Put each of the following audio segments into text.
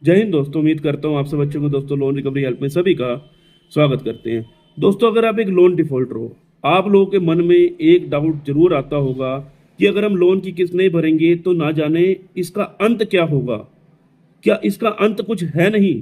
जय हिंद दोस्तों। उम्मीद करता हूँ आप सब बच्चों को दोस्तों लोन रिकवरी हेल्प में सभी का स्वागत करते हैं। दोस्तों, अगर आप एक लोन डिफॉल्टर हो, आप लोगों के मन में एक डाउट जरूर आता होगा कि अगर हम लोन की किस्त नहीं भरेंगे तो ना जाने इसका अंत क्या होगा, क्या इसका अंत कुछ है नहीं।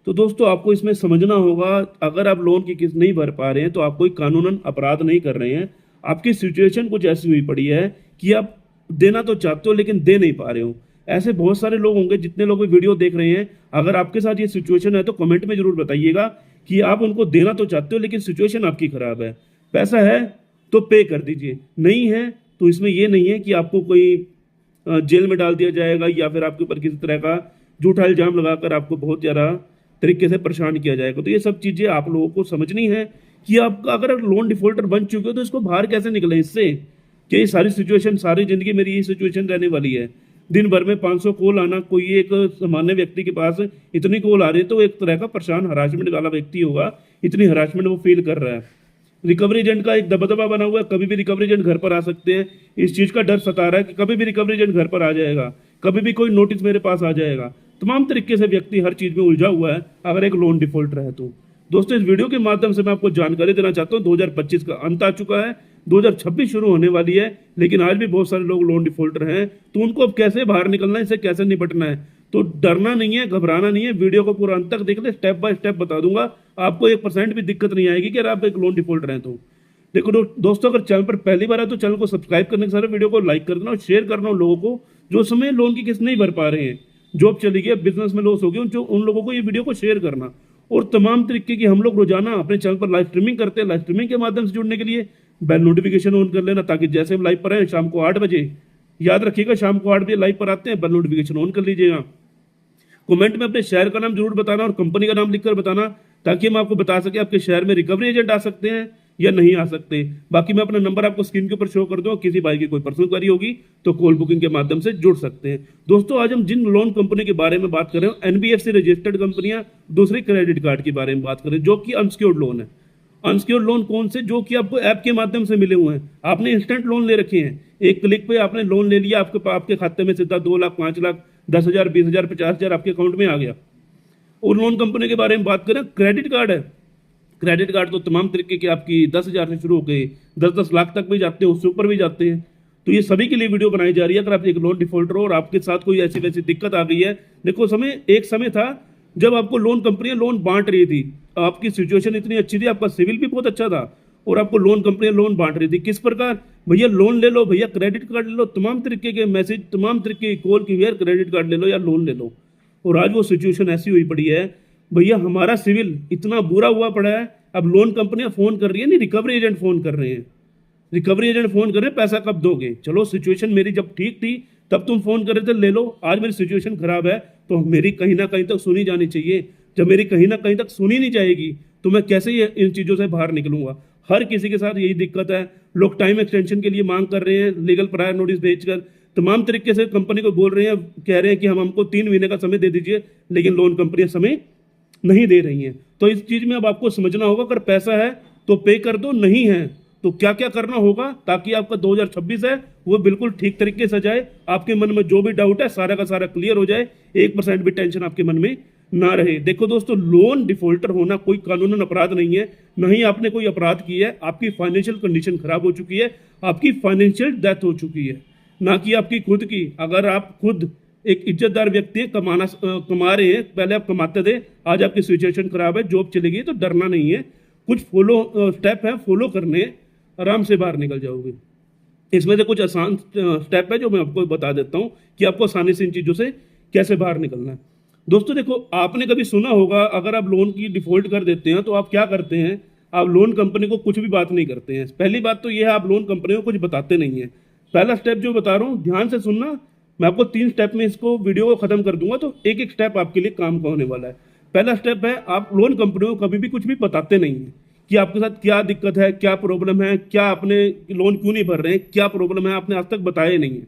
तो दोस्तों, आपको इसमें समझना होगा, अगर आप लोन की किस्त नहीं भर पा रहे हैं तो आप कोई कानूनन अपराध नहीं कर रहे हैं। आपकी सिचुएशन कुछ ऐसी हुई पड़ी है कि आप देना तो चाहते हो लेकिन दे नहीं पा रहे हो। ऐसे बहुत सारे लोग होंगे, जितने लोग वीडियो देख रहे हैं, अगर आपके साथ ये सिचुएशन है तो कमेंट में जरूर बताइएगा कि आप उनको देना तो चाहते हो लेकिन सिचुएशन आपकी खराब है। पैसा है तो पे कर दीजिए, नहीं है तो इसमें यह नहीं है कि आपको कोई जेल में डाल दिया जाएगा या फिर आपके ऊपर किसी तरह का झूठा इल्जाम लगाकर आपको बहुत ज़्यादा तरीके से परेशान किया जाएगा। तो ये सब चीज़ें आप लोगों को समझनी है कि आप अगर लोन डिफॉल्टर बन चुके हो तो इसको बाहर कैसे निकले इससे, कि ये सारी सिचुएशन, सारी जिंदगी मेरी ये सिचुएशन रहने वाली है। दिन भर में 500 कॉल आना, कोई एक सामान्य व्यक्ति के पास इतनी कॉल आ रही है तो एक तरह का परेशान हरासमेंट वाला व्यक्ति होगा, इतनी हरासमेंट वो फील कर रहा है। रिकवरी एजेंट का एक दबदबा बना हुआ है, कभी भी रिकवरी एजेंट घर पर आ सकते हैं। इस चीज़ का डर सता रहा है कि कभी भी रिकवरी एजेंट घर पर आ जाएगा, कभी भी कोई नोटिस मेरे पास आ जाएगा। तमाम तरीके से व्यक्ति हर चीज़ में उलझा हुआ है अगर एक लोन डिफॉल्टर है तो। दोस्तों, इस वीडियो के माध्यम से मैं आपको जानकारी देना चाहता हूँ, 2025 का अंत आ चुका है, 2026 शुरू होने वाली है, लेकिन आज भी बहुत सारे लोग लोन डिफॉल्टर हैं। तो उनको अब कैसे बाहर निकलना है, इससे कैसे निपटना है। तो डरना नहीं है, घबराना नहीं है, वीडियो को पूरा अंत तक देख ले, स्टेप बाय स्टेप बता दूंगा। आपको 1% भी दिक्कत नहीं आएगी कि अगर आप एक लोन डिफॉल्टर हैं तो। देखो दोस्तों, अगर चैनल पर पहली बार है तो चैनल को सब्सक्राइब करने के साथ वीडियो को लाइक कर देना और शेयर करना उन लोगों को जो समय लोन की किस्त नहीं भर पा रहे हैं, जॉब चली गई, बिजनेस में लॉस हो गया, उन लोगों को ये वीडियो को शेयर करना। और तमाम तरीके की हम लोग रोजाना अपने चैनल पर लाइव स्ट्रीमिंग करते हैं। लाइव स्ट्रीमिंग के माध्यम से जुड़ने के लिए बेल नोटिफिकेशन ऑन कर लेना, ताकि जैसे हम लाइव पर आए शाम को 8 बजे, याद रखिएगा शाम को 8 बजे लाइव पर आते हैं, बेल नोटिफिकेशन ऑन कर लीजिएगा। कमेंट में अपने शहर का नाम जरूर बताना और कंपनी का नाम लिखकर बताना, ताकि हम आपको बता सके आपके शहर में रिकवरी एजेंट आ सकते हैं या नहीं आ सकते। बाकी मैं अपना नंबर आपको स्क्रीन के ऊपर शो कर दूंगा, किसी भाई की कोई पर्सनल क्वेरी होगी तो कॉल बुकिंग के माध्यम से जुड़ सकते हैं। दोस्तों, आज हम जिन लोन कंपनी के बारे में बात कर रहे हैं, एनबीएफसी रजिस्टर्ड कंपनियां, दूसरी क्रेडिट कार्ड के बारे में बात करें जो कि अनसिक्योर्ड लोन है। अनसिक्योर्ड लोन कौन से? जो कि आपको ऐप के माध्यम से मिले हुए हैं। आपने इंस्टेंट लोन ले रखे हैं, एक क्लिक पे आपने लोन ले लिया, आपके खाते में सीधा 2 लाख, 5 लाख, 10,000, 20,000, 50,000 आपके अकाउंट में आ गया। और लोन कंपनी के बारे में बात करें, क्रेडिट कार्ड है। क्रेडिट कार्ड तो तमाम तरीके के आपकी 10,000 से शुरू हो गए 10-10 लाख तक भी जाते हैं, उससे ऊपर भी जाते हैं। तो ये सभी के लिए वीडियो बनाई जा रही है। अगर आप एक लोन डिफॉल्टर हो और आपके साथ कोई ऐसी वैसी दिक्कत आ गई है, देखो एक समय था जब आपको लोन कंपनियां लोन बांट रही थी, आपकी सिचुएशन इतनी अच्छी थी, आपका सिविल भी बहुत अच्छा था और आपको लोन कंपनियां लोन बांट रही थी। किस प्रकार? भैया लोन ले लो, भैया क्रेडिट कार्ड ले लो, तमाम तरीके के मैसेज, तमाम तरीके की कॉल की, यार क्रेडिट कार्ड ले लो या लोन ले लो। और आज वो सिचुएशन ऐसी हुई पड़ी है, भैया हमारा सिविल इतना बुरा हुआ पड़ा है, अब लोन कंपनियां फोन कर रही है, नहीं रिकवरी एजेंट फोन कर रहे हैं, रिकवरी एजेंट फोन कर रहे हैं, पैसा कब दोगे? चलो सिचुएशन मेरी जब ठीक थी तब तुम फोन कर रहे थे ले लो, आज मेरी सिचुएशन खराब है तो मेरी कहीं ना कहीं तक सुनी जानी चाहिए। जब मेरी कहीं ना कहीं तक सुनी नहीं जाएगी तो मैं कैसे इन चीज़ों से बाहर निकलूंगा? हर किसी के साथ यही दिक्कत है। लोग टाइम एक्सटेंशन के लिए मांग कर रहे हैं, लीगल प्रायर नोटिस भेजकर तमाम तरीके से कंपनी को बोल रहे हैं, कह रहे हैं कि हमको 3 महीने का समय दे दीजिए, लेकिन लोन कंपनियां समय नहीं दे रही हैं। तो इस चीज़ में अब आपको समझना होगा, अगर पैसा है तो पे कर दो, नहीं है तो क्या क्या करना होगा, ताकि आपका 2026 है वो बिल्कुल ठीक तरीके से जाए। आपके मन में जो भी डाउट है सारा का सारा क्लियर हो जाए, 1% भी टेंशन आपके मन में ना रहे। देखो दोस्तों, लोन डिफॉल्टर होना कोई कानूनन अपराध नहीं है, नहीं आपने कोई अपराध किया है। आपकी फाइनेंशियल कंडीशन खराब हो चुकी है, आपकी फाइनेंशियल डेथ हो चुकी है, ना कि आपकी खुद की। अगर आप खुद एक इज्जतदार व्यक्ति है, कमा रहे हैं, पहले आप कमाते थे, आज आपकी सिचुएशन खराब है, जॉब चली गई, तो डरना नहीं है। कुछ स्टेप है फॉलो करने, आराम से बाहर निकल जाओगे। इसमें से कुछ आसान स्टेप है जो मैं आपको बता देता हूं कि आपको आसानी से इन चीज़ों से कैसे बाहर निकलना है। दोस्तों देखो, आपने कभी सुना होगा, अगर आप लोन की डिफॉल्ट कर देते हैं तो आप क्या करते हैं? आप लोन कंपनी को कुछ भी बात नहीं करते हैं। पहली बात तो यह है, आप लोन कंपनी को कुछ बताते नहीं है। पहला स्टेप जो बता रहा हूँ ध्यान से सुनना, मैं आपको 3 स्टेप में इसको वीडियो को खत्म कर दूंगा, तो एक एक स्टेप आपके लिए काम का होने वाला है। पहला स्टेप है, आप लोन कंपनियों को कभी भी कुछ भी बताते नहीं है कि आपके साथ क्या दिक्कत है, क्या प्रॉब्लम है, क्या आपने लोन क्यों नहीं भर रहे हैं, क्या प्रॉब्लम है, आपने आज तक बताया नहीं है।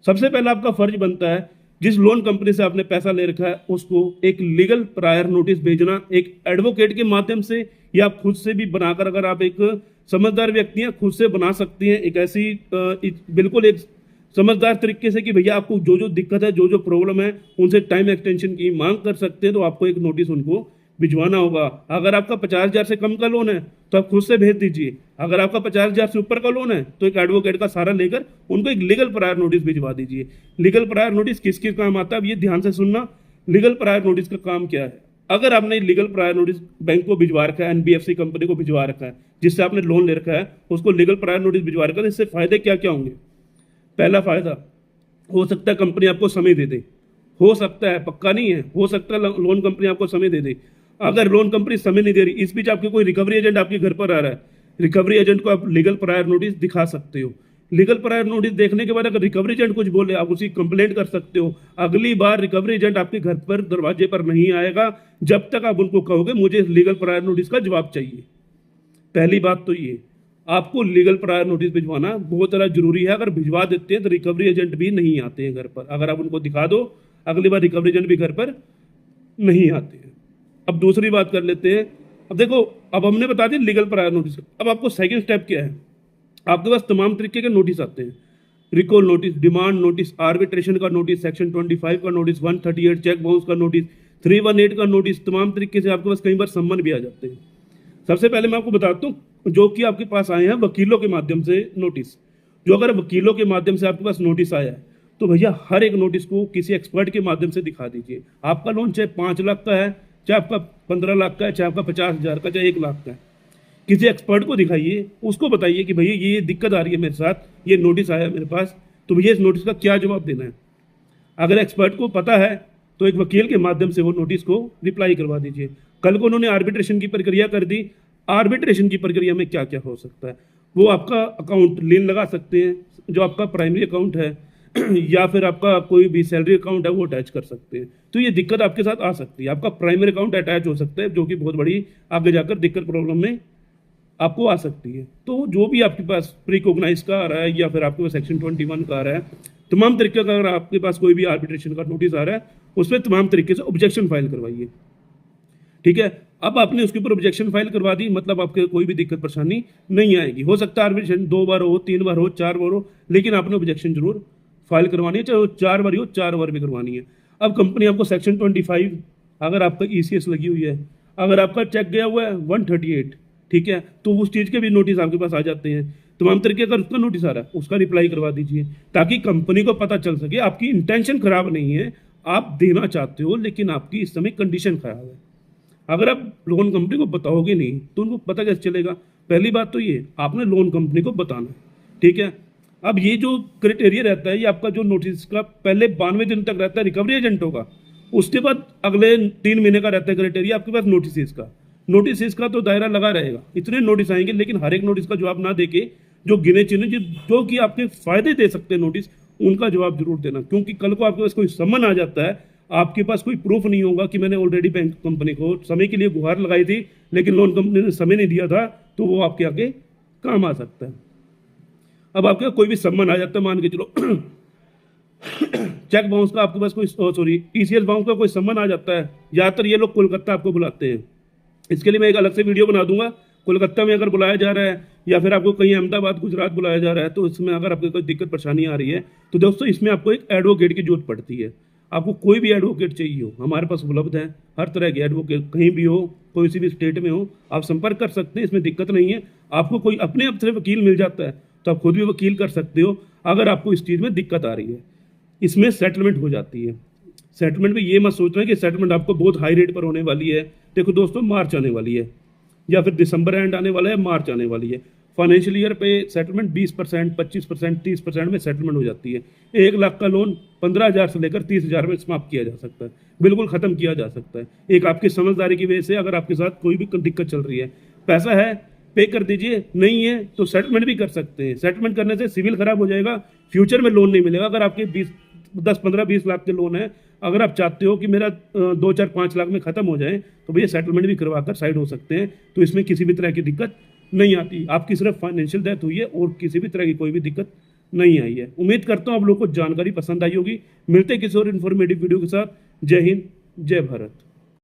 सबसे पहला आपका फर्ज बनता है, जिस लोन कंपनी से आपने पैसा ले रखा है उसको एक लीगल प्रायर नोटिस भेजना, एक एडवोकेट के माध्यम से या खुद से भी बनाकर, अगर आप एक समझदार व्यक्ति हैं खुद से बना सकती हैं। एक ऐसी बिल्कुल एक समझदार तरीके से कि भैया आपको जो जो दिक्कत है, जो जो प्रॉब्लम है, उनसे टाइम एक्सटेंशन की मांग कर सकते हैं, तो आपको एक नोटिस उनको भिजवाना होगा। अगर आपका 50,000 से कम का लोन है तो आप खुद से भेज दीजिए। अगर आपका 50,000 से ऊपर का लोन है तो एक एडवोकेट का सहारा लेकर उनको एक लीगल प्रायर नोटिस भिजवा दीजिए। लीगल प्रायर नोटिस किस किस काम आता है, अब ये ध्यान से सुनना। लीगल प्रायर नोटिस का काम क्या है? अगर आपने लीगल प्रायर नोटिस बैंक को भिजवा रखा है, एनबीएफसी कंपनी को भिजवा रखा है, जिससे आपने लोन ले रखा है, उसको लीगल प्रायर नोटिस भिजवा रखा है, तो इससे फायदे क्या क्या होंगे? पहला फायदा, हो सकता है कंपनी आपको समय दे दे, हो सकता है, पक्का नहीं है, हो सकता है लोन कंपनी आपको समय दे दे। अगर लोन कंपनी समय नहीं दे रही, इस बीच आपके कोई रिकवरी एजेंट आपके घर पर आ रहा है, रिकवरी एजेंट को आप लीगल प्रायर नोटिस दिखा सकते हो। लीगल प्रायर नोटिस देखने के बाद अगर रिकवरी एजेंट कुछ बोले, आप उसकी कंप्लेंट कर सकते हो। अगली बार रिकवरी एजेंट आपके घर पर दरवाजे पर नहीं आएगा जब तक आप उनको कहोगे मुझे लीगल प्रायर नोटिस का जवाब चाहिए। पहली बात तो ये, आपको लीगल प्रायर नोटिस भिजवाना बहुत ज़्यादा जरूरी है। अगर भिजवा देते हैं तो रिकवरी एजेंट भी नहीं आते हैं घर पर। अगर आप उनको दिखा दो, अगली बार रिकवरी एजेंट भी घर पर नहीं आते हैं। अब दूसरी बात कर लेते हैं। अब देखो, अब हमने बता दिया लीगल प्रायर नोटिस। अब आपको सेकंड स्टेप क्या है? आपके पास तमाम तरीके के नोटिस आते हैं। Recall notice, demand notice, arbitration का नोटिस, सेक्शन 25 का नोटिस, 138 चेक बाउंस का नोटिस, 318 का नोटिस, तमाम तरीके से आपके पास कई बार सम्मन भी आ जाते हैं। सबसे पहले मैं आपको बताता हूँ जो कि आपके पास आए हैं वकीलों के माध्यम से नोटिस। जो अगर वकीलों के माध्यम से आपके पास नोटिस आया है तो भैया हर एक नोटिस को किसी एक्सपर्ट के माध्यम से दिखा दीजिए। आपका लोन चाहे 5 लाख का है, चाहे आपका 15 लाख का है, चाहे आपका 50,000 का, चाहे 1 लाख का है, किसी एक्सपर्ट को दिखाइए। उसको बताइए कि भैया ये दिक्कत आ रही है मेरे साथ, ये नोटिस आया मेरे पास, तो भैया इस नोटिस का क्या जवाब देना है। अगर एक्सपर्ट को पता है तो एक वकील के माध्यम से वो नोटिस को रिप्लाई करवा दीजिए। कल को उन्होंने आर्बिट्रेशन की प्रक्रिया कर दी, आर्बिट्रेशन की प्रक्रिया में क्या क्या हो सकता है, वो आपका अकाउंट लीन लगा सकते हैं, जो आपका प्राइमरी अकाउंट है या फिर आपका कोई भी सैलरी अकाउंट है वो अटैच कर सकते हैं। तो ये दिक्कत आपके साथ आ सकती है। आपका प्राइमरी अकाउंट अटैच हो सकता है, जो कि बहुत बड़ी आगे जाकर दिक्कत प्रॉब्लम में आपको आ सकती है। तो जो भी आपके पास प्रीकॉग्नाइज का आ रहा है या फिर आपके पास सेक्शन 21 का आ रहा है, तमाम तरीके का, अगर आपके पास कोई भी आर्बिट्रेशन का नोटिस आ रहा है उस पर तमाम तरीके से ऑब्जेक्शन फाइल करवाइए। ठीक है, अब आपने उसके ऊपर ऑब्जेक्शन फाइल करवा दी, मतलब आपके कोई भी दिक्कत परेशानी नहीं आएगी। हो सकता है आर्बिट्रेशन 2 बार हो, 3 बार हो, 4 बार हो, लेकिन आपने ऑब्जेक्शन जरूर फाइल करवानी है, चाहे वो 4 बार हो, 4 बार भी करवानी है। अब कंपनी आपको सेक्शन 25, अगर आपका ईसीएस लगी हुई है, अगर आपका चेक गया हुआ है 138, ठीक है, तो उस चीज़ के भी नोटिस आपके पास आ जाते हैं। तमाम तरीके का उसका नोटिस आ रहा है, उसका रिप्लाई करवा दीजिए, ताकि कंपनी को पता चल सके आपकी इंटेंशन खराब नहीं है, आप देना चाहते हो, लेकिन आपकी इस समय कंडीशन खराब है। अगर आप लोन कंपनी को बताओगे नहीं तो उनको पता कैसे चलेगा? पहली बात तो ये, आपने लोन कंपनी को बताना है। ठीक है, अब ये जो क्राइटेरिया रहता है, ये आपका जो नोटिस का पहले 92 दिन तक रहता है रिकवरी एजेंटों का, उसके बाद अगले 3 महीने का रहता है क्राइटेरिया आपके पास नोटिस का। नोटिस का तो दायरा लगा रहेगा, इतने नोटिस आएंगे, लेकिन हर एक नोटिस का जवाब ना देके जो गिने चुने जो कि आपके फायदे दे सकते हैं नोटिस, उनका जवाब जरूर देना। क्योंकि कल को आपके पास कोई सम्मन आ जाता है, आपके पास कोई प्रूफ नहीं होगा कि मैंने ऑलरेडी बैंक कंपनी को समय के लिए गुहार लगाई थी लेकिन लोन कंपनी ने समय नहीं दिया था, तो वो आपके आगे काम आ सकता है। अब आपके कोई भी सम्मन आ जाता है, मान के चलो चेक बाउंस का आपके पास कोई ईसीएस बाउंस का कोई सम्मन आ जाता है, ज़्यादातर ये लोग कोलकाता आपको बुलाते हैं। इसके लिए मैं एक अलग से वीडियो बना दूंगा। कोलकाता में अगर बुलाया जा रहा है या फिर आपको कहीं अहमदाबाद, गुजरात बुलाया जा रहा है, तो इसमें अगर आपको कोई दिक्कत परेशानी आ रही है तो दोस्तों इसमें आपको एक एडवोकेट की जरूरत पड़ती है। आपको कोई भी एडवोकेट चाहिए हो, हमारे पास उपलब्ध है। हर तरह के एडवोकेट कहीं भी हो, कोई सी भी स्टेट में हो, आप संपर्क कर सकते हैं, इसमें दिक्कत नहीं है। आपको कोई अपने आप से वकील मिल जाता है तो आप खुद भी वकील कर सकते हो। अगर आपको इस चीज़ में दिक्कत आ रही है, इसमें सेटलमेंट हो जाती है। सेटलमेंट में ये मत सोचना कि सेटलमेंट आपको बहुत हाई रेट पर होने वाली है। देखो दोस्तों, मार्च आने वाली है या फिर दिसंबर एंड आने वाला है, मार्च आने वाली है। फाइनेंशियल ईयर पे सेटलमेंट 20%, 25%, 30% में सेटलमेंट हो जाती है। 1 लाख का लोन 15,000 से लेकर 30,000 में समाप्त किया जा सकता है, बिल्कुल ख़त्म किया जा सकता है। एक आपकी समझदारी की वजह से, अगर आपके साथ कोई भी दिक्कत चल रही है, पैसा है पे कर दीजिए, नहीं है तो सेटलमेंट भी कर सकते हैं। सेटलमेंट करने से सिविल खराब हो जाएगा, फ्यूचर में लोन नहीं मिलेगा। अगर आपके 10, 15, 20 लाख के लोन है, अगर आप चाहते हो कि मेरा 2, 4, 5 लाख में ख़त्म हो जाए, तो भैया सेटलमेंट भी करवा कर साइड हो सकते हैं। तो इसमें किसी भी तरह की दिक्कत नहीं आती। आपकी सिर्फ फाइनेंशियल डेथ हुई है और किसी भी तरह की कोई भी दिक्कत नहीं आई है। उम्मीद करता हूँ आप लोग को जानकारी पसंद आई होगी। मिलते किसी और इन्फॉर्मेटिव वीडियो के साथ। जय हिंद, जय भारत।